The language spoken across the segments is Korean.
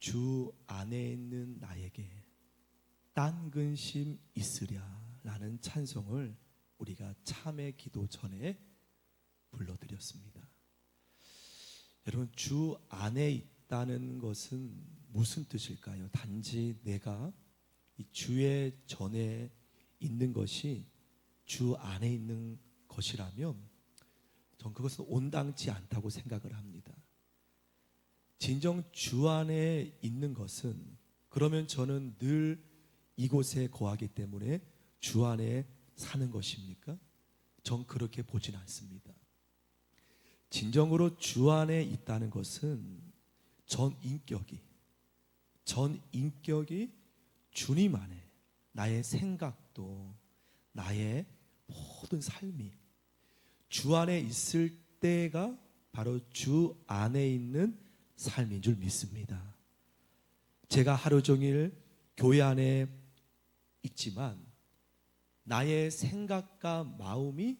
주 안에 있는 나에게 딴 근심 있으랴 라는 찬송을 우리가 참회 기도 전에 불러드렸습니다. 여러분, 주 안에 있다는 것은 무슨 뜻일까요? 단지 내가 이 주의 전에 있는 것이 주 안에 있는 것이라면 전 그것은 온당치 않다고 생각을 합니다. 진정 주 안에 있는 것은, 그러면 저는 늘 이곳에 거하기 때문에 주 안에 사는 것입니까? 전 그렇게 보진 않습니다. 진정으로 주 안에 있다는 것은 전 인격이 주님 안에, 나의 생각도 나의 모든 삶이 주 안에 있을 때가 바로 주 안에 있는 삶인 줄 믿습니다. 제가 하루 종일 교회 안에 있지만 나의 생각과 마음이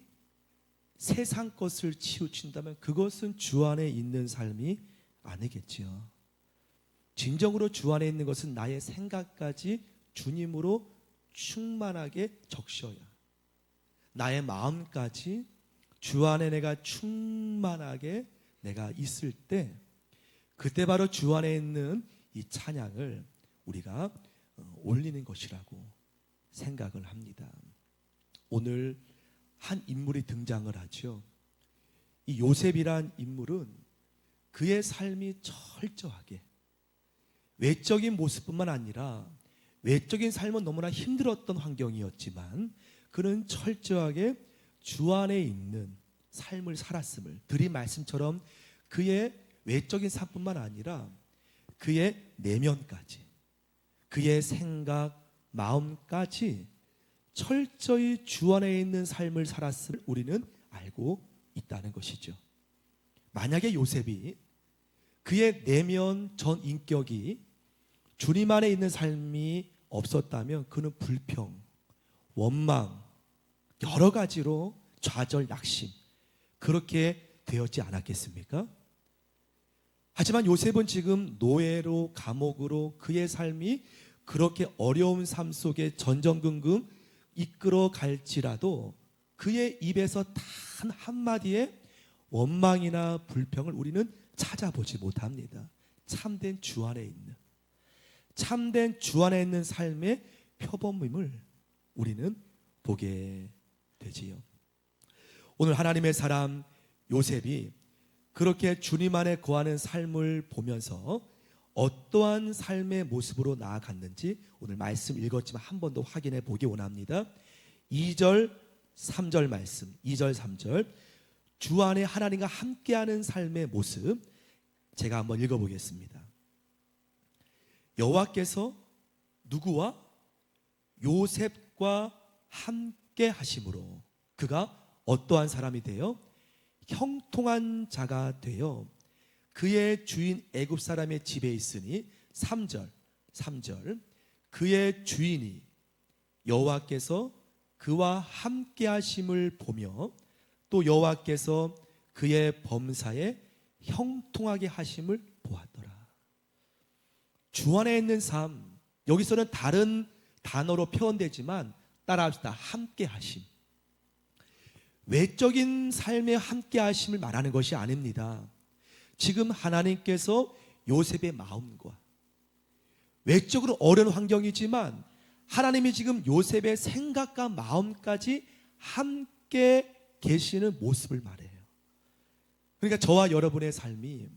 세상 것을 치우친다면 그것은 주 안에 있는 삶이 아니겠지요. 진정으로 주 안에 있는 것은 나의 생각까지 주님으로 충만하게 적셔야, 나의 마음까지 주 안에 내가 충만하게 내가 있을 때, 그때 바로 주 안에 있는 이 찬양을 우리가 올리는 것이라고 생각을 합니다. 오늘 한 인물이 등장을 하죠. 이 요셉이란 인물은 그의 삶이 철저하게, 외적인 모습뿐만 아니라 외적인 삶은 너무나 힘들었던 환경이었지만 그는 철저하게 주 안에 있는 삶을 살았음을, 드린 말씀처럼 그의 외적인 삶뿐만 아니라 그의 내면까지, 그의 생각, 마음까지 철저히 주 안에 있는 삶을 살았음을 우리는 알고 있다는 것이죠. 만약에 요셉이 그의 내면 전 인격이 주님 안에 있는 삶이 없었다면 그는 불평, 원망, 여러 가지로 좌절, 낙심, 그렇게 되었지 않았겠습니까? 하지만 요셉은 지금 노예로, 감옥으로 그의 삶이 그렇게 어려운 삶 속에 전전긍긍 이끌어 갈지라도 그의 입에서 단 한마디의 원망이나 불평을 우리는 찾아보지 못합니다. 참된 주 안에 있는, 참된 주 안에 있는 삶의 표범임을 우리는 보게 되지요. 오늘 하나님의 사람 요셉이 그렇게 주님 안에 거하는 삶을 보면서 어떠한 삶의 모습으로 나아갔는지 오늘 말씀 읽었지만 한 번 더 확인해 보기 원합니다. 2절 3절 말씀, 2절 3절, 주 안에 하나님과 함께하는 삶의 모습 제가 한번 읽어보겠습니다. 여호와께서 누구와? 요셉과 함께 하심으로 그가 어떠한 사람이 되어? 형통한 자가 되어 그의 주인 애굽 사람의 집에 있으니 3절 그의 주인이 여호와께서 그와 함께 하심을 보며 또 여호와께서 그의 범사에 형통하게 하심을 보았더라. 주 안에 있는 삶, 여기서는 다른 단어로 표현되지만 따라합시다. 함께 하심. 외적인 삶의 함께 하심을 말하는 것이 아닙니다. 지금 하나님께서 요셉의 마음과, 외적으로 어려운 환경이지만 하나님이 지금 요셉의 생각과 마음까지 함께 계시는 모습을 말해요. 그러니까 저와 여러분의 삶이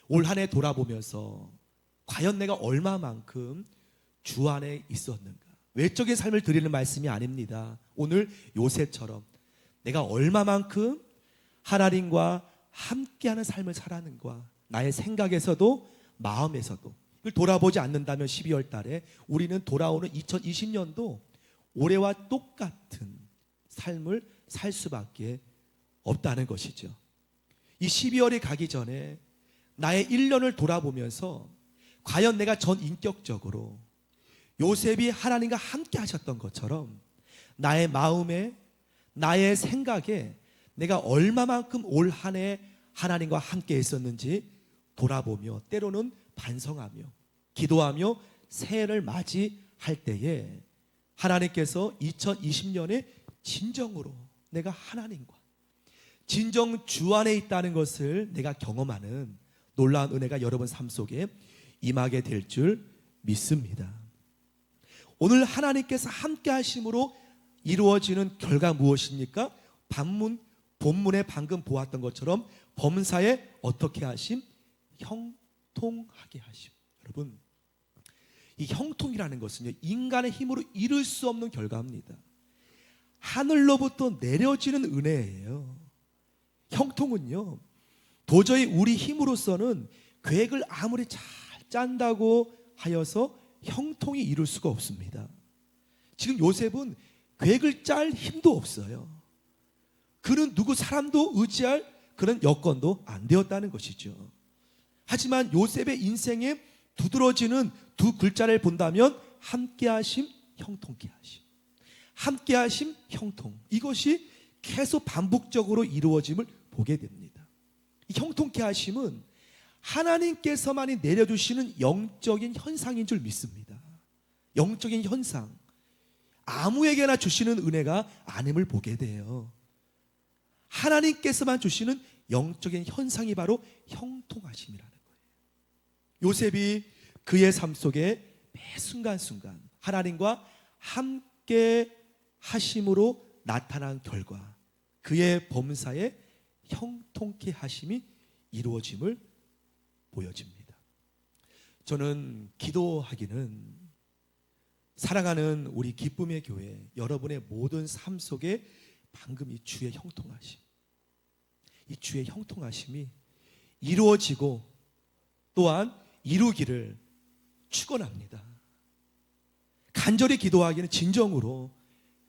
올 한 해 돌아보면서 과연 내가 얼마만큼 주 안에 있었는가, 외적인 삶을 드리는 말씀이 아닙니다. 오늘 요셉처럼 내가 얼마만큼 하나님과 함께하는 삶을 살았는가, 나의 생각에서도 마음에서도 이걸 돌아보지 않는다면 12월 달에 우리는 돌아오는 2020년도 올해와 똑같은 삶을 살 수밖에 없다는 것이죠. 이 12월이 가기 전에 나의 1년을 돌아보면서 과연 내가 전 인격적으로 요셉이 하나님과 함께 하셨던 것처럼 나의 마음에, 나의 생각에 내가 얼마만큼 올 한 해 하나님과 함께 했었는지 돌아보며 때로는 반성하며 기도하며 새해를 맞이할 때에 하나님께서 2020년에 진정으로 내가 하나님과 진정 주 안에 있다는 것을 내가 경험하는 놀라운 은혜가 여러분 삶 속에 임하게 될 줄 믿습니다. 오늘 하나님께서 함께 하심으로 이루어지는 결과 무엇입니까? 본문에 방금 보았던 것처럼 범사에 어떻게 하심? 형통하게 하심. 여러분, 이 형통이라는 것은요, 인간의 힘으로 이룰 수 없는 결과입니다. 하늘로부터 내려지는 은혜예요. 형통은요, 도저히 우리 힘으로서는 계획을 아무리 잘 짠다고 하여서 형통이 이룰 수가 없습니다. 지금 요셉은 계획을 짤 힘도 없어요. 그는 누구 사람도 의지할 그런 여건도 안 되었다는 것이죠. 하지만 요셉의 인생에 두드러지는 두 글자를 본다면 함께하심, 형통케 하심. 함께하심, 형통. 이것이 계속 반복적으로 이루어짐을 보게 됩니다. 이 형통케 하심은 하나님께서만이 내려주시는 영적인 현상인 줄 믿습니다. 영적인 현상. 아무에게나 주시는 은혜가 아님을 보게 돼요. 하나님께서만 주시는 영적인 현상이 바로 형통하심이라는 거예요. 요셉이 그의 삶 속에 매 순간순간 하나님과 함께 하심으로 나타난 결과 그의 범사에 형통케 하심이 이루어짐을 보여집니다. 저는 기도하기는 사랑하는 우리 기쁨의 교회 여러분의 모든 삶 속에 방금 이 주의 형통하심, 이 주의 형통하심이 이루어지고 또한 이루기를 축원합니다. 간절히 기도하기는 진정으로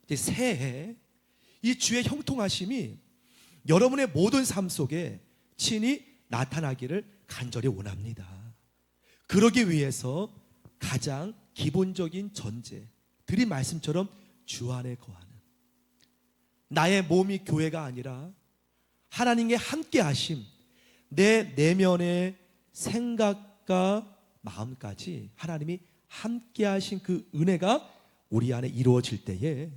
이제 새해 이 주의 형통하심이 여러분의 모든 삶 속에 친히 나타나기를 간절히 원합니다. 그러기 위해서 가장 기본적인 전제, 드린 말씀처럼 주 안에 거하는, 나의 몸이 교회가 아니라 하나님의 함께 하심, 내 내면의 생각과 마음까지 하나님이 함께 하신 그 은혜가 우리 안에 이루어질 때에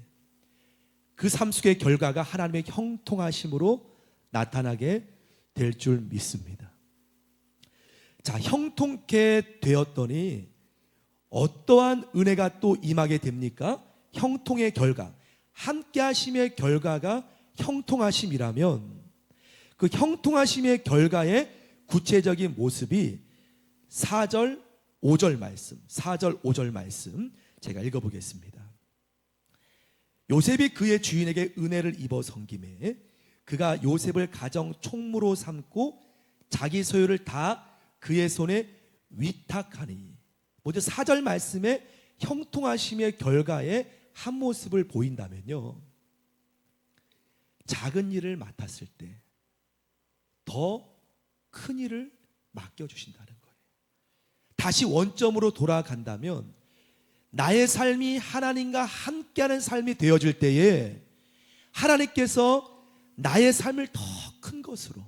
그 삶 속의 결과가 하나님의 형통하심으로 나타나게 될 줄 믿습니다. 자, 형통케 되었더니 어떠한 은혜가 또 임하게 됩니까? 형통의 결과, 함께 하심의 결과가 형통하심이라면 그 형통하심의 결과의 구체적인 모습이 4절 5절 말씀, 4절 5절 말씀 제가 읽어보겠습니다. 요셉이 그의 주인에게 은혜를 입어 섬김에 그가 요셉을 가정 총무로 삼고 자기 소유를 다 그의 손에 위탁하니. 먼저 4절 말씀에 형통하심의 결과의 한 모습을 보인다면요, 작은 일을 맡았을 때 더 큰 일을 맡겨주신다는 거예요. 다시 원점으로 돌아간다면 나의 삶이 하나님과 함께하는 삶이 되어질 때에 하나님께서 나의 삶을 더 큰 것으로,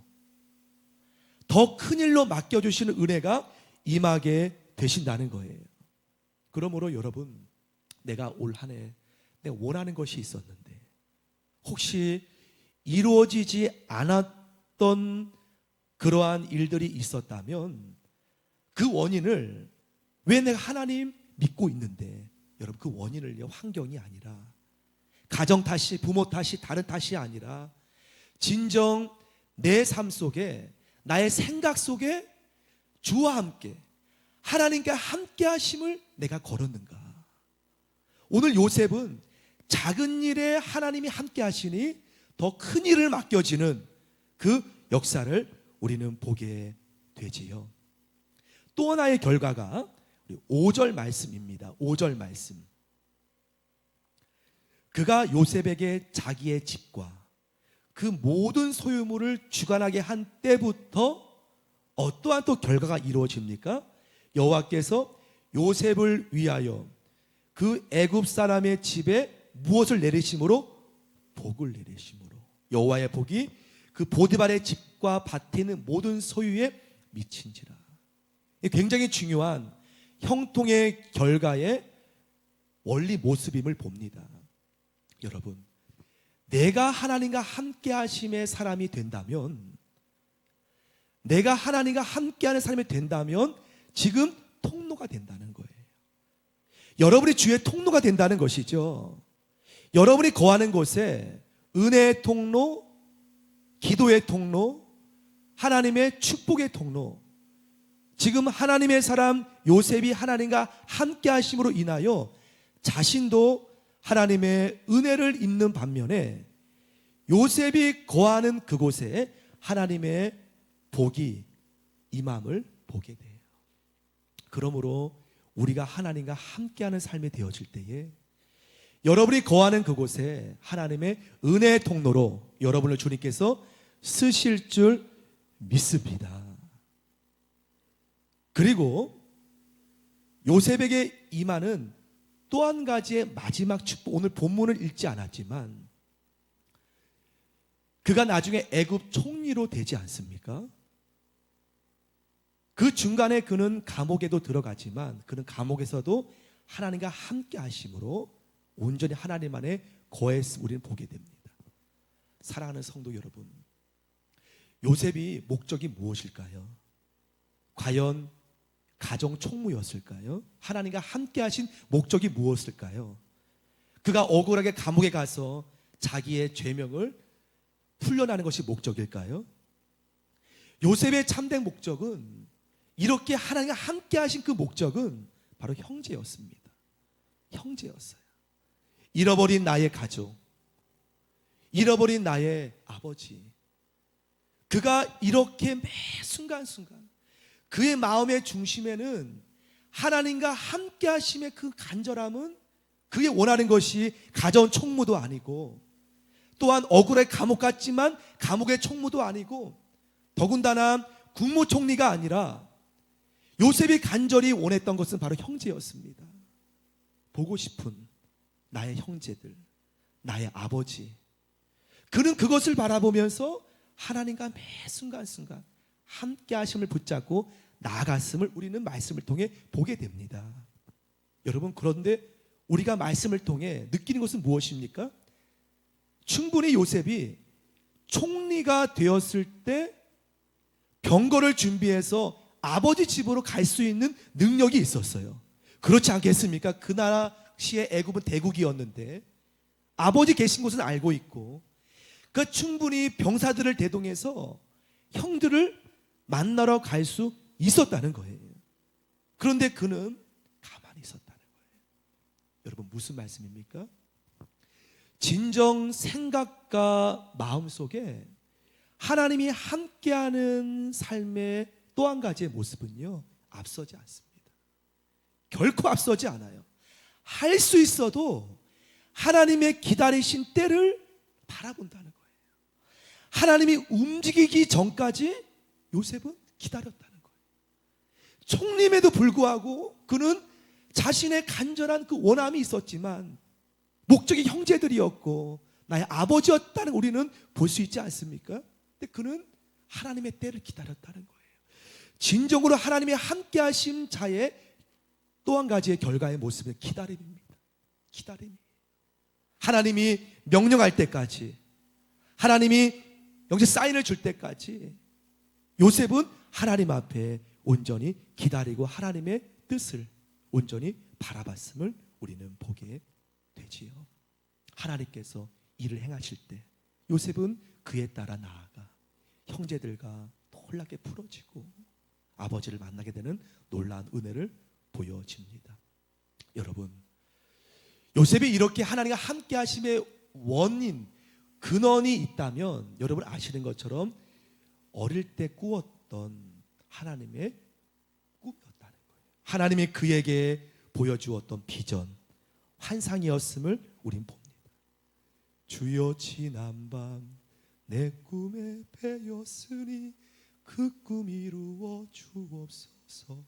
더 큰 일로 맡겨주시는 은혜가 임하게 되신다는 거예요. 그러므로 여러분, 내가 올 한 해 내가 원하는 것이 있었는데 혹시 이루어지지 않았던 그러한 일들이 있었다면 그 원인을, 왜 내가 하나님 믿고 있는데, 여러분 그 원인을요, 환경이 아니라 가정 탓이, 부모 탓이, 다른 탓이 아니라 진정 내 삶 속에, 나의 생각 속에 주와 함께 하나님과 함께 하심을 내가 걸었는가. 오늘 요셉은 작은 일에 하나님이 함께 하시니 더 큰 일을 맡겨지는 그 역사를 우리는 보게 되지요. 또 하나의 결과가 5절 말씀입니다. 5절 말씀. 그가 요셉에게 자기의 집과 그 모든 소유물을 주관하게 한 때부터 어떠한 또 결과가 이루어집니까? 여호와께서 요셉을 위하여 그 애굽 사람의 집에 무엇을 내리심으로? 복을 내리심으로. 여호와의 복이 그 보디발의 집과 밭에 있는 모든 소유에 미친지라. 굉장히 중요한 형통의 결과의 원리 모습임을 봅니다. 여러분, 내가 하나님과 함께 하심의 사람이 된다면, 내가 하나님과 함께하는 사람이 된다면 지금 통로가 된다는 거예요. 여러분이 주의 통로가 된다는 것이죠. 여러분이 거하는 곳에 은혜의 통로, 기도의 통로, 하나님의 축복의 통로, 지금 하나님의 사람 요셉이 하나님과 함께 하심으로 인하여 자신도 하나님의 은혜를 입는 반면에 요셉이 거하는 그곳에 하나님의 복이 임함을 보게 돼요. 그러므로 우리가 하나님과 함께하는 삶이 되어질 때에 여러분이 거하는 그곳에 하나님의 은혜의 통로로 여러분을 주님께서 쓰실 줄 믿습니다. 그리고 요셉에게 임하는 또 한 가지의 마지막 축복, 오늘 본문을 읽지 않았지만 그가 나중에 애굽 총리로 되지 않습니까? 그 중간에 그는 감옥에도 들어가지만 그는 감옥에서도 하나님과 함께 하심으로 온전히 하나님 안에 거했음을 우리는 보게 됩니다. 사랑하는 성도 여러분, 요셉이 목적이 무엇일까요? 과연 가정 총무였을까요? 하나님과 함께 하신 목적이 무엇일까요? 그가 억울하게 감옥에 가서 자기의 죄명을 풀려나는 것이 목적일까요? 요셉의 참된 목적은, 이렇게 하나님과 함께 하신 그 목적은 바로 형제였습니다. 형제였어요. 잃어버린 나의 가족, 잃어버린 나의 아버지, 그가 이렇게 매 순간순간 그의 마음의 중심에는 하나님과 함께 하심의 그 간절함은, 그게 원하는 것이 가정 총무도 아니고 또한 억울해 감옥 갔지만 감옥의 총무도 아니고 더군다나 국무총리가 아니라 요셉이 간절히 원했던 것은 바로 형제였습니다. 보고 싶은 나의 형제들, 나의 아버지. 그는 그것을 바라보면서 하나님과 매 순간순간 함께 하심을 붙잡고 나아갔음을 우리는 말씀을 통해 보게 됩니다. 여러분, 그런데 우리가 말씀을 통해 느끼는 것은 무엇입니까? 충분히 요셉이 총리가 되었을 때 병거를 준비해서 아버지 집으로 갈 수 있는 능력이 있었어요. 그렇지 않겠습니까? 그 나라시의 애굽은 대국이었는데 아버지 계신 곳은 알고 있고, 그 충분히 병사들을 대동해서 형들을 만나러 갈 수 있었다는 거예요. 그런데 그는 가만히 있었다는 거예요. 여러분, 무슨 말씀입니까? 진정 생각과 마음 속에 하나님이 함께하는 삶의 또 한 가지의 모습은요, 앞서지 않습니다. 결코 앞서지 않아요. 할 수 있어도 하나님의 기다리신 때를 바라본다는 거예요. 하나님이 움직이기 전까지 요셉은 기다렸다는 거예요. 총림에도 불구하고 그는 자신의 간절한 그 원함이 있었지만 목적이 형제들이었고 나의 아버지였다는 우리는 볼 수 있지 않습니까? 근데 그는 하나님의 때를 기다렸다는 거예요. 진정으로 하나님이 함께 하신 자의 또 한 가지의 결과의 모습은 기다림입니다. 기다림이. 하나님이 명령할 때까지, 하나님이 영제 사인을 줄 때까지 요셉은 하나님 앞에 온전히 기다리고 하나님의 뜻을 온전히 바라봤음을 우리는 보게 되지요. 하나님께서 일을 행하실 때 요셉은 그에 따라 나아가 형제들과 놀랍게 풀어지고 아버지를 만나게 되는 놀라운 은혜를 보여집니다. 여러분, 요셉이 이렇게 하나님과 함께 하심의 원인, 근원이 있다면 여러분 아시는 것처럼 어릴 때 꾸었던 하나님의 꿈이었다는 거예요. 하나님이 그에게 보여주었던 비전, 환상이었음을 우린 봅니다. 주여 지난밤 내 꿈에 배였으니 그 꿈 이루어 주옵소서.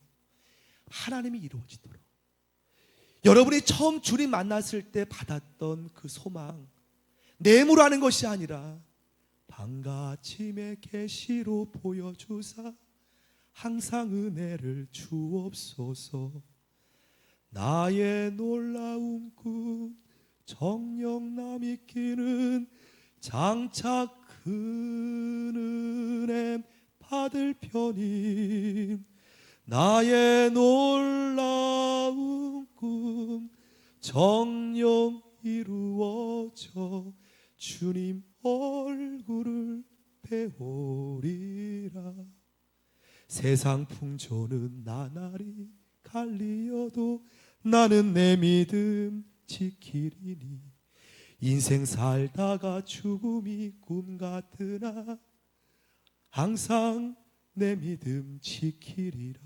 하나님이 이루어지도록 여러분이 처음 주님 만났을 때 받았던 그 소망, 내무라는 것이 아니라 밤과 아침의 계시로 보여주사 항상 은혜를 주옵소서. 나의 놀라운 꿈 정녕 남이 끼는 장차 큰 은혜 받을 편이 나의 놀라운 꿈 정녕 이루어져 주님 얼굴을 배우리라. 세상 풍조는 나날이 갈리어도 나는 내 믿음 지키리니 인생 살다가 죽음이 꿈 같으나 항상 내 믿음 지키리라.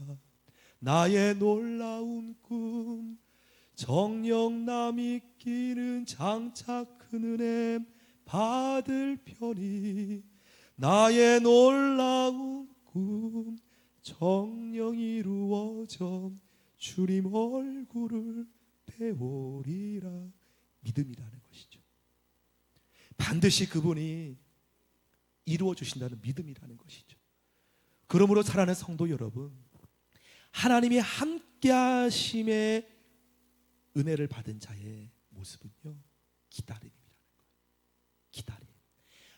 나의 놀라운 꿈 정녕 남이 끼는 장차 큰 은혜 받을 편이 나의 놀라운 꿈 정녕 이루어져 주님 얼굴을 배우리라. 믿음이라는 것이죠. 반드시 그분이 이루어 주신다는 믿음이라는 것이죠. 그러므로 사랑하는 성도 여러분, 하나님이 함께 하심의 은혜를 받은 자의 모습은요, 기다림이라는 거예요. 기다림.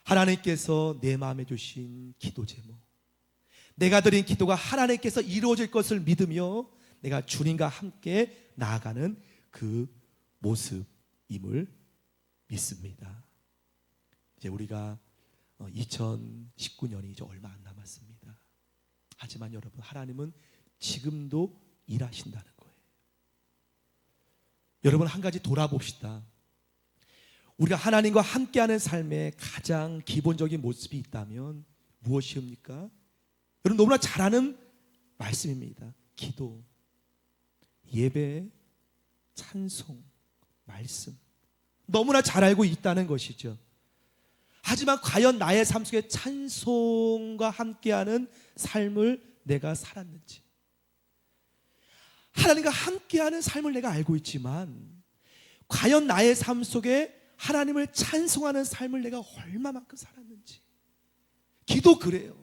하나님께서 내 마음에 주신 기도 제목, 내가 드린 기도가 하나님께서 이루어질 것을 믿으며 내가 주님과 함께 나아가는 그 모습임을 믿습니다. 이제 우리가 2019년이 이제 얼마 안 남았습니다. 하지만 여러분, 하나님은 지금도 일하신다는 거예요. 여러분, 한 가지 돌아봅시다. 우리가 하나님과 함께하는 삶의 가장 기본적인 모습이 있다면 무엇이옵니까? 여러분, 너무나 잘 아는 말씀입니다. 기도, 예배, 찬송, 말씀, 너무나 잘 알고 있다는 것이죠. 하지만 과연 나의 삶 속에 찬송과 함께하는 삶을 내가 살았는지, 하나님과 함께하는 삶을 내가 알고 있지만 과연 나의 삶 속에 하나님을 찬송하는 삶을 내가 얼마만큼 살았는지. 기도 그래요.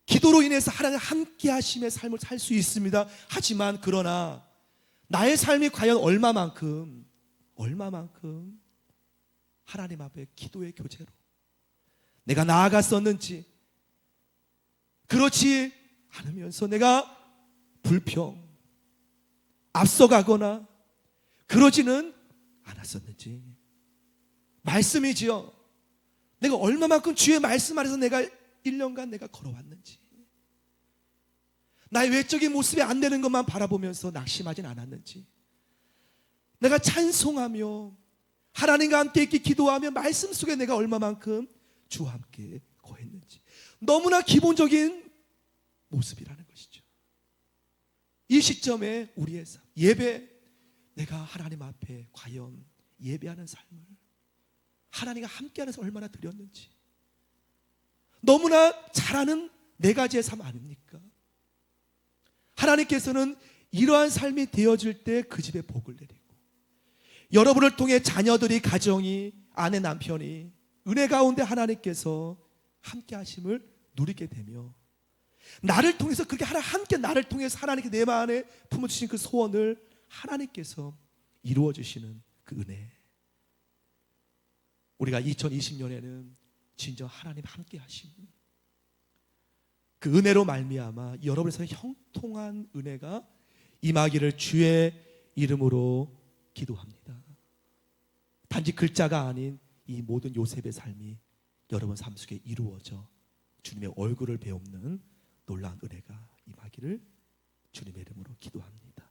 기도로 인해서 하나님 함께 하심의 삶을 살 수 있습니다. 하지만 그러나 나의 삶이 과연 얼마만큼 하나님 앞에 기도의 교제로 내가 나아갔었는지, 그렇지 않으면서 내가 불평, 앞서가거나 그러지는 않았었는지. 말씀이지요. 내가 얼마만큼 주의 말씀 안에서 내가 1년간 내가 걸어왔는지, 나의 외적인 모습이 안 되는 것만 바라보면서 낙심하진 않았는지, 내가 찬송하며 하나님과 함께 있기 기도하며 말씀 속에 내가 얼마만큼 주와 함께 거했는지. 너무나 기본적인 모습이라는 것이죠. 이 시점에 우리의 삶, 예배, 내가 하나님 앞에 과연 예배하는 삶을 하나님과 함께하는 삶을 얼마나 드렸는지 너무나 잘 아는 네 가지의 삶 아닙니까? 하나님께서는 이러한 삶이 되어질 때 그 집에 복을 내리고, 여러분을 통해 자녀들이, 가정이, 아내, 남편이 은혜 가운데 하나님께서 함께 하심을 누리게 되며, 나를 통해서 그렇게 함께 나를 통해서 하나님께 내 마음에 품어주신 그 소원을 하나님께서 이루어 주시는 그 은혜. 우리가 2020년에는 진정 하나님 함께 하심, 그 은혜로 말미암아 여러분에서 형통한 은혜가 임하기를 주의 이름으로 기도합니다. 단지 글자가 아닌 이 모든 요셉의 삶이 여러분 삶 속에 이루어져 주님의 얼굴을 배우는 놀라운 은혜가 임하기를 주님의 이름으로 기도합니다.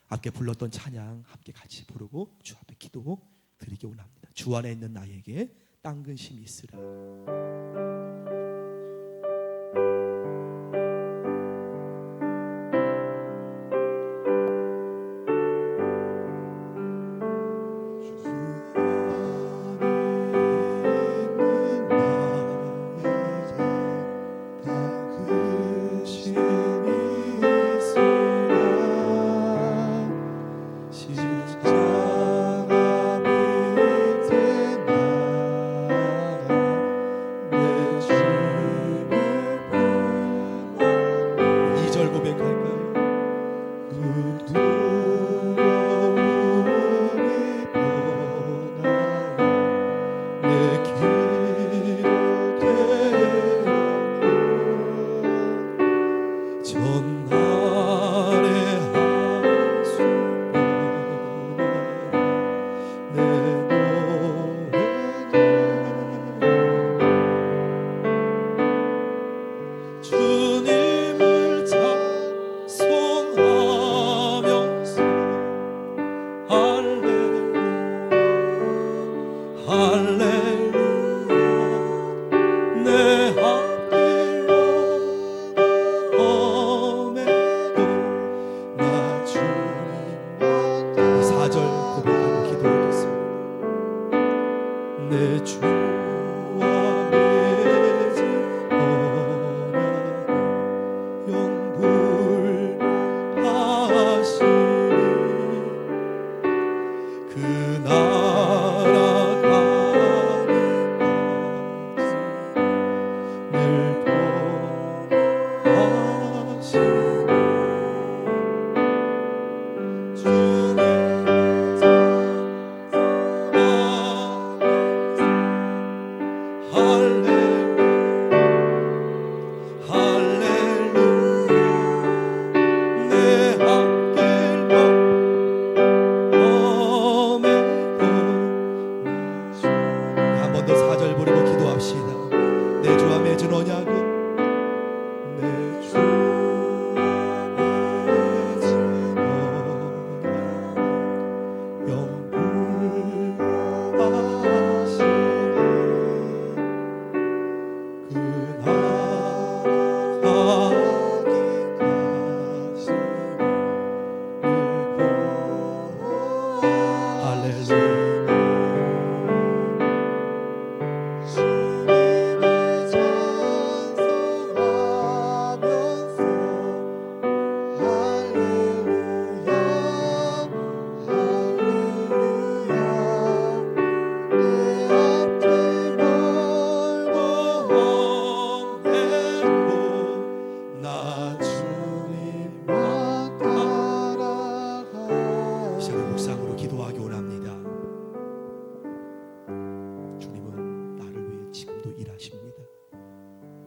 함께 불렀던 찬양 함께 같이 부르고 주 앞에 기도 드리기 원합니다. 주 안에 있는 나에게 땅 근심이 있으라. 내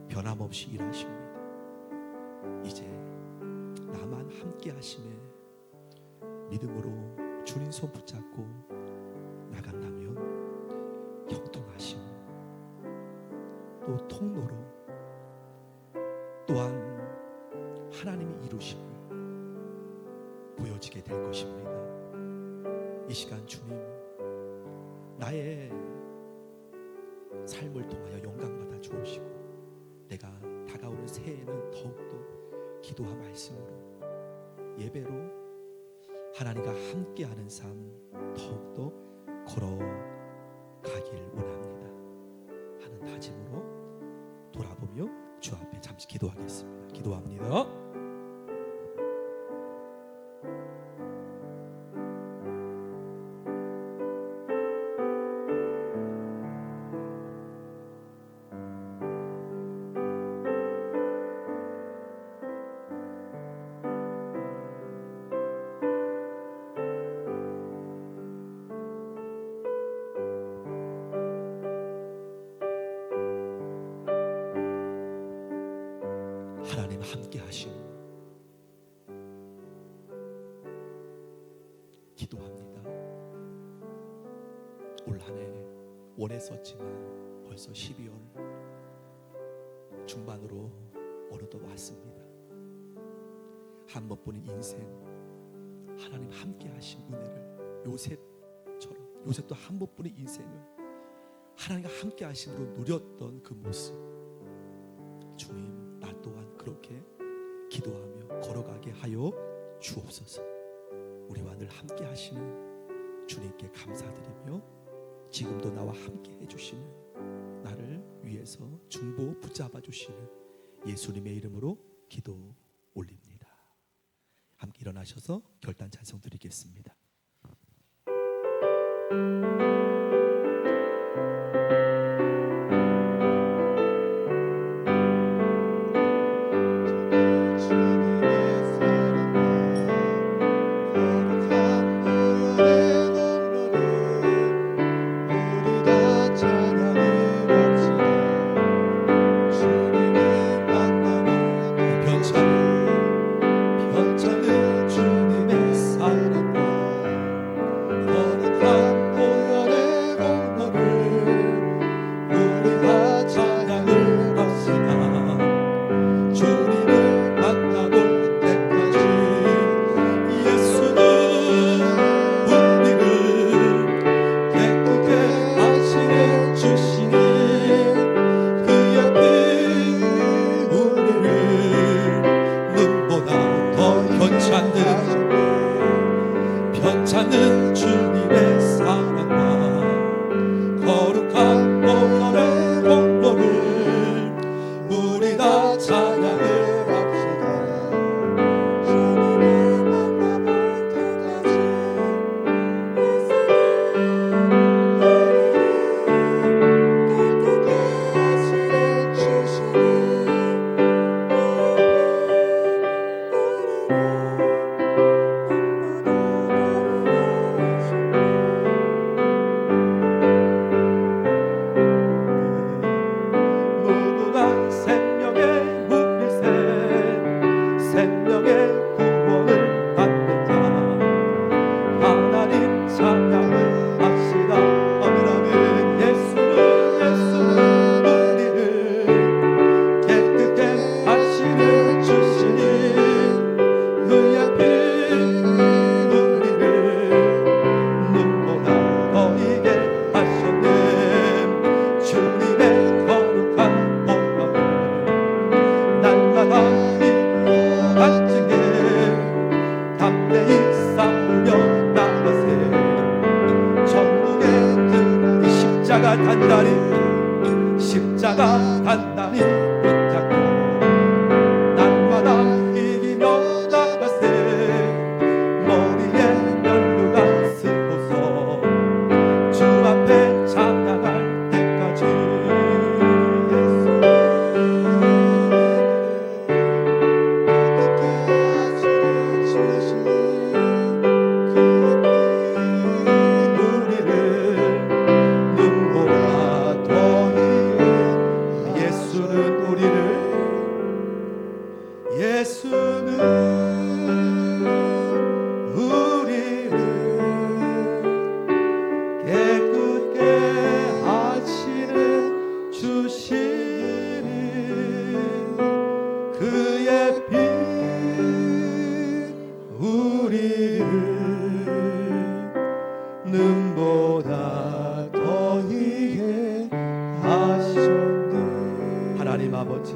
변함없이 일하십니다. 이제 나만 함께 하심에 믿음으로 주님 손 붙잡고 나간다면 형통하심, 또 통로로 또한 하나님이 이루심을 보여지게 될 것입니다. 이 시간 주님, 나의 삶을 통하여 영광받아 주옵시고 내가 다가오는 새해에는 더욱더 기도와 말씀으로 예배로 하나님과 함께하는 삶 더욱더 걸어가길 원합니다 하는 다짐으로 돌아보며 주 앞에 잠시 기도하겠습니다. 기도합니다. 하나님 함께 하심 기도합니다. 올 한 해 원했었지만 벌써 12월 중반으로 어느덧 왔습니다. 한 번뿐인 인생 하나님 함께 하신 은혜를 요셉도 한 번뿐인 인생을 하나님과 함께 하심으로 누렸던 그 모습, 주님 나 또한 그렇게 기도하며 걸어가게 하여 주옵소서. 우리와 늘 함께 하시는 주님께 감사드리며 지금도 나와 함께 해주시는 나를 위해서 중보 붙잡아 주시는 예수님의 이름으로 기도 올립니다. 함께 일어나셔서 결단 찬송 드리겠습니다. 싸우며 나가세. 천국에 들어가니 십자가 단단히 붙잡고 날마다 이기며 나가세. 머리에 면류관 쓰고서 주 앞에 찬양할 때까지. 하나님 아버지